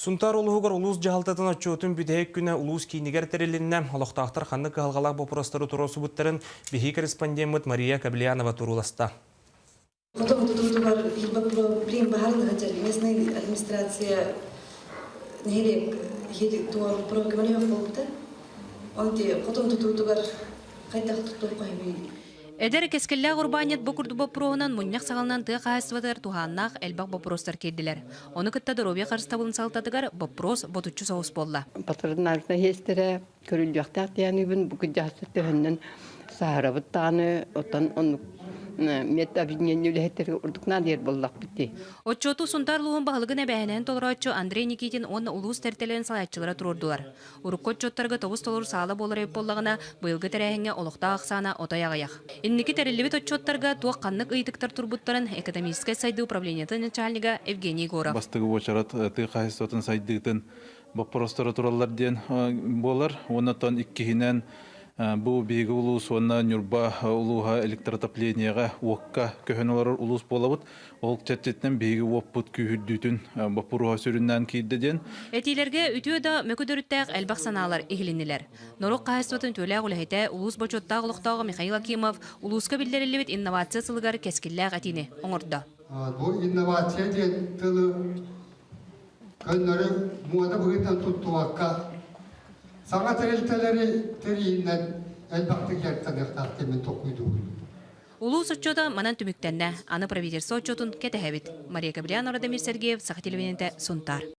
Сунтар улуғығыр улус жағалтатын отчуытын бүдейік күні улус кейінігер тәрелінне олықтақтар қанны қағалғалақ бопырастыры тұрасы бұттарын бейхи корреспондент Мария Каблиянова туруласта. Потом тут бар проблем барлығы жер местная администрация нелек хедик туар программалар болыпты. Онте потом тут бар қайта тұтып қойбай. Эдер кескелләг урбанет бокурду бопрогынан муньяк сагалнан тыга кайсватыр туханнах элбак бопростар кирдилер. Оны кытта доробия карстабылын салтатыгар бопрос ботучу соус болла. Патронажна хестере көрүлжактак тяныбын бу кыжасы төһөннөн саарабыттаны отан он мет объединение хеттерге урдукна дер боллак битти. Отчоту сунтарлугун багылыгына бәһенен толорочу Андрей Никитин он улус тертелен салатчылары турдулар. Уруккотчоттарга тобус толор саала болар боллагына быйылгы терәһеңе олохта аксана отаягаяк. Инники терелибит отчоттарга туак каннык ыйтыктар турбуттарын экономический сайды управлениеты начальника Евгений Горов. Бастыгы очарат ты кайсытын сайдыгытын бопростора тураллар ден болар. Оннан иккихинен бу биги улус онна нюрба улуга электротоплениега уокка көһөнөлөр улус болабыт. Ол чатчеттен биги оппут күйүрдүтүн бапуруга сүрүннән кийдеден. Этилерге үтүөдө мөкөдөрүттәк элбак санаалар игилиннилер. Норок кайсытын төлөг улайта улус бочоттагы луктагы Михаил Акимов улуска билдирилибит инновация сылыгар кескилләг атины оңордо. Бу инновация ден тылы көннөрү муада бугытан туттуакка саңа терелтелери терийинен элбакты гертаныктар темен токуйду. Улус отчота манан түмүктенне аны правительство отчотун кетехебит. Мария Каблиянова, Радамир Сергеев, Саха телевидениеде Сунтар.